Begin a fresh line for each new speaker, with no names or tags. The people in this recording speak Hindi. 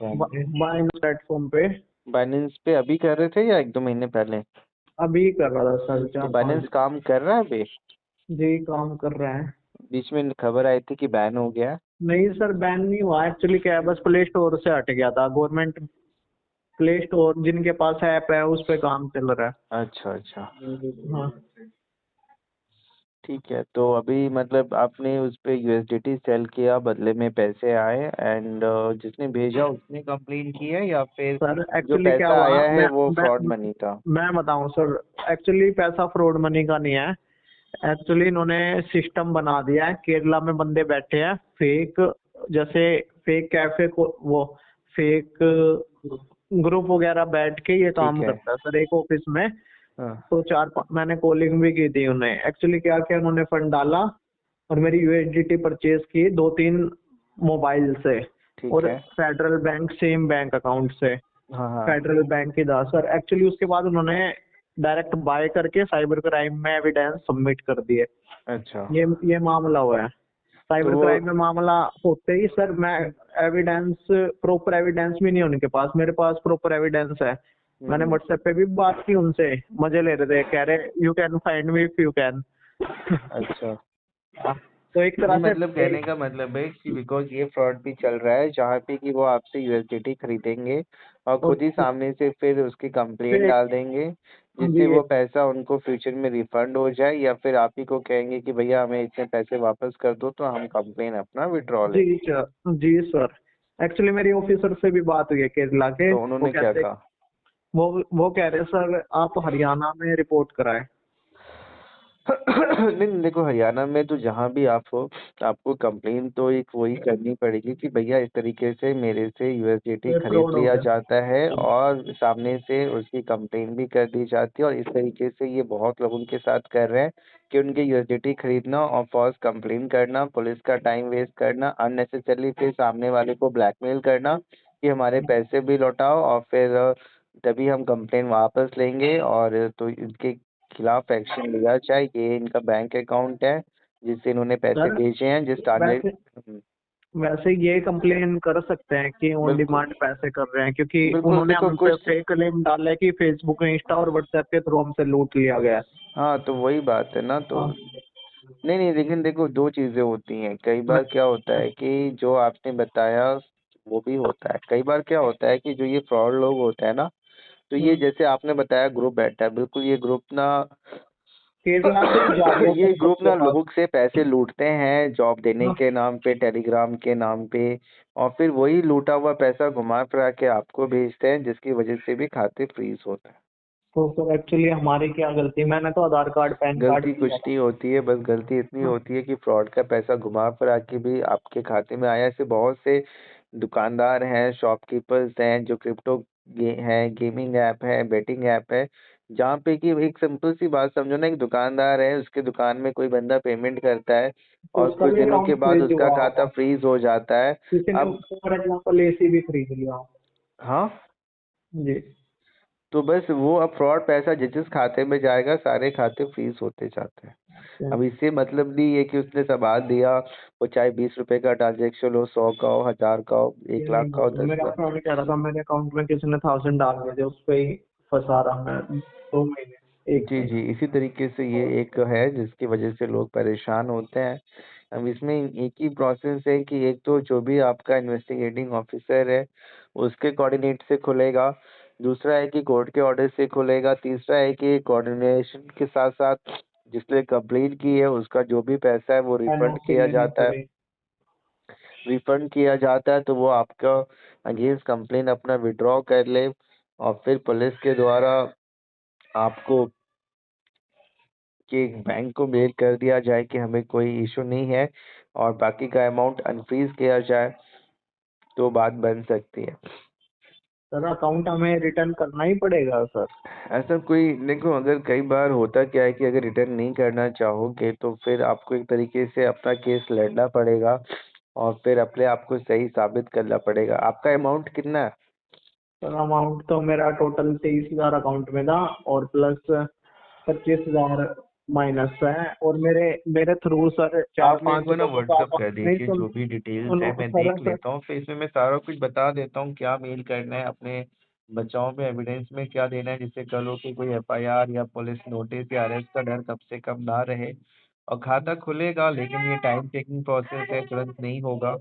प्लेटफॉर्म पे?
बाइनेंस प्लेटफॉर्म पे।
बाइनेंस पे अभी कर रहे थे या 1-2 महीने पहले?
अभी कर रहा था सर,
तो
4-5
बाइनेंस
दिन।
काम कर रहा है अभी?
जी काम कर रहे हैं।
बीच में खबर आई थी कि बैन हो गया है।
नहीं सर, बैन नहीं हुआ। एक्चुअली क्या है, बस प्ले स्टोर से हट गया था। गवर्नमेंट प्ले स्टोर जिनके पास ऐप है उस पे काम चल रहा
अच्छा अच्छा,
है। हाँ
ठीक है। तो अभी मतलब आपने उस पे यूएसडीटी सेल किया, बदले में पैसे आए, एंड जिसने भेजा उसने कंप्लेन की है या फिर
सर,
जो
एक्चुअली क्या
पैसा
हुआ,
आया है वो
मैं
फ्रॉड मनी था?
मैं बताऊं सर। एक्चुअली पैसा फ्रॉड मनी का नहीं है। एक्चुअली इन्होंने सिस्टम बना दिया है। केरला में बंदे बैठे हैं फेक, जैसे फेक कैफे को वो फेक ग्रुप वगैरह बैठ के ये
ठीक
काम
है।
करता है सर एक ऑफिस में।
हाँ।
तो मैंने कॉलिंग भी की थी उन्हें। एक्चुअली क्या किया, उन्होंने फंड डाला और मेरी यूएसडीटी परचेज की 2-3 मोबाइल से,
ठीक
और
है।
Federal bank same bank account से।
हाँ हाँ।
फेडरल बैंक की था सर। एक्चुअली उसके बाद उन्होंने डायरेक्ट बाय करके साइबर क्राइम में एविडेंस सबमिट कर दिए।
अच्छा।
ये मामला हुआ है।
तो
साइबर
वो
क्राइम में मामला होते ही सर, मैं एविडेंस प्रॉपर एविडेंस भी नहीं है उनके पास, मेरे पास प्रॉपर एविडेंस है। मैंने
हम्म,
व्हाट्सएप पे भी बात की उनसे, मजे ले रहे थे, कह रहे you can find me if you can.
अच्छा।
तो एक
नहीं
तरह से
मतलब कहने का मतलब है कि बिकॉज ये फ्रॉड भी चल रहा है जहाँ पे कि वो आपसे यूएसडीटी खरीदेंगे और खुद ही सामने से फिर उसकी कंप्लेंट
फेक।
डाल देंगे, जिससे
जी
वो पैसा उनको फ्यूचर में रिफंड हो जाए, या फिर आप ही को कहेंगे कि भैया हमें इतने पैसे वापस कर दो तो हम कंप्लेन अपना विड्रॉ
जी
लेंगे।
सर, जी सर। एक्चुअली मेरी ऑफिसर से भी बात हुई है केरला के।
तो
वो
उन्होंने क्या
कहते,
कहा?
वो कह रहे सर आप हरियाणा में रिपोर्ट कराएं।
नहीं नहीं, देखो हरियाणा में तो जहाँ भी आप हो, आपको कंप्लेन तो एक वही करनी पड़ेगी कि भैया इस तरीके से मेरे से यूएसडीटी
ये
खरीद
फ्रॉड हो
लिया
गया।
जाता है, और सामने से उसकी कंप्लेन भी कर दी जाती है, और इस तरीके से ये बहुत लोग उनके साथ कर रहे हैं कि उनके यूएसडीटी खरीदना और फॉल्स कंप्लेन करना, पुलिस का टाइम वेस्ट करना, अननेसेसरली फिर सामने वाले को ब्लैकमेल करना कि हमारे पैसे भी लौटाओ, और फिर तभी हम कंप्लेन वापस लेंगे, और तो इनके खिलाफ एक्शन लिया जाए। ये इनका बैंक अकाउंट है जिससे इन्होंने पैसे
सर
भेजे हैं, जिस टारगेट।
वैसे वैसे ये कंप्लेन कर सकते हैं कि ऑन
बिल्कुल
डिमांड पैसे कर रहे हैं, क्योंकि
बिल्कुल,
उन्होंने
देखो
हम पे
कुछ।
फेक लिंक डाला है कि फेसबुक, इंस्टा और व्हाट्सएप के थ्रू हमसे लूट लिया गया है।
हाँ, तो वही बात है ना। तो
हाँ,
नहीं नहीं, लेकिन देखो दो चीजें होती हैं। कई
मैं
बार क्या होता है कि जो आपने बताया वो भी होता है, कई बार क्या होता है कि जो ये फ्रॉड लोग होते हैं ना, तो ये
हम्म,
जैसे आपने बताया ग्रुप बैठा है, बिल्कुल ये ग्रुप ना
केरला से ही जा रही है
ये
सर
ग्रुप
सबके
ना
पास।
लोगों से पैसे लूटते हैं जॉब देने
हाँ,
के नाम पे, टेलीग्राम के नाम पे, और फिर वही लूटा हुआ पैसा घुमा फिरा के आपको भेजते हैं, जिसकी वजह से भी खाते फ्रीज होता है।
तो सर एक्चुअली हमारी क्या गलती, मैंने तो आधार कार्ड पैन कार्ड
गलती कुछ
दिया था।
नहीं होती है, बस गलती इतनी
हाँ,
होती है कि फ्रॉड का पैसा घुमा फिरा के भी आपके खाते में आया। ऐसे बहुत से दुकानदार हैं, शॉपकीपर्स हैं, जो क्रिप्टो हैं, गेमिंग ऐप है, बेटिंग ऐप है, जहाँ पे कि एक सिंपल सी बात समझो ना, एक दुकानदार है, उसके दुकान में कोई बंदा पेमेंट करता है
तो
और
उसका
कुछ
भी
दिनों के
अकाउंट
बाद
फ्रीज
उसका
हुआ
खाता
होगा।
फ्रीज हो जाता है।
किसी ने
अब
फॉर एग्जाम्पल एसी भी खरीद लिया।
हाँ,
जी।
तो बस वो अब फ्रॉड पैसा जिस जिस खाते में जाएगा सारे खाते फ्रीज होते जाते हैं। अब इससे मतलब नहीं है कि उसने संभाल दिया, वो चाहे 20 रुपए का ट्रांजेक्शन हो, 100 का हो, 1000 का हो,
ये
1 लाख
नहीं
का हो,
होता।
10
मेरा
लाख।
फ्रेंड कह रहा था मेरे अकाउंट में किसी ने 1000 डाल दिए थे, उस पे ही फंसा रहा मैं 2 महीने, एक
जी
महीने।
जी, इसी तरीके से ये एक है जिसकी वजह से लोग परेशान होते हैं। अब इसमें एक ही प्रोसेस है कि एक तो जो भी आपका इन्वेस्टिगेटिंग ऑफिसर है उसके कोऑर्डिनेट से खुलेगा, दूसरा है कि कोर्ट के ऑर्डर से खुलेगा, तीसरा है कि कोऑर्डिनेशन के साथ साथ जिसने कंप्लेंट की है उसका जो भी पैसा है वो रिफंड
एनओसी
किया
लेनी
जाता है।
पड़े।
रिफंड किया जाता है तो वो आपका अगेंस्ट कंप्लेन अपना विड्रॉ कर ले, और फिर पुलिस के द्वारा आपको कि बैंक को मेल कर दिया जाए कि हमें कोई इशू नहीं है, और बाकी का अमाउंट अनफ्रीज किया जाए, तो बात बन सकती है।
सर अकाउंट हमें रिटर्न करना ही पड़ेगा सर।
ऐसा कोई देखो, अगर कई बार होता क्या है कि अगर रिटर्न नहीं करना चाहोगे तो फिर आपको एक तरीके से अपना केस लड़ना पड़ेगा, और फिर अपने आप को सही साबित करना पड़ेगा। आपका अमाउंट कितना है?
सर अमाउंट तो मेरा टोटल 23,000 अकाउंट में था, और प्लस 25,000 माइनस है, और मेरे मेरे थ्रू सर चार
आप मेरे
पांच
को ना
लोगों का
व्हाट्सअप कर
नहीं
दीजिए
सुन
जो भी डिटेल्स है,
सुनो
मैं
सर
देख
सर।
लेता हूँ, फिर इसमें मैं सारा कुछ बता देता हूँ क्या मेल करना है, अपने बचाव में एविडेंस में क्या देना है, जिससे कल हो कि कोई एफआईआर या पुलिस नोटिस या अरेस्ट का डर कम से कम ना रहे। और खाता खुलेगा, लेकिन ये टाइम टेकिंग प्रोसेस है, तुरंत नहीं होगा।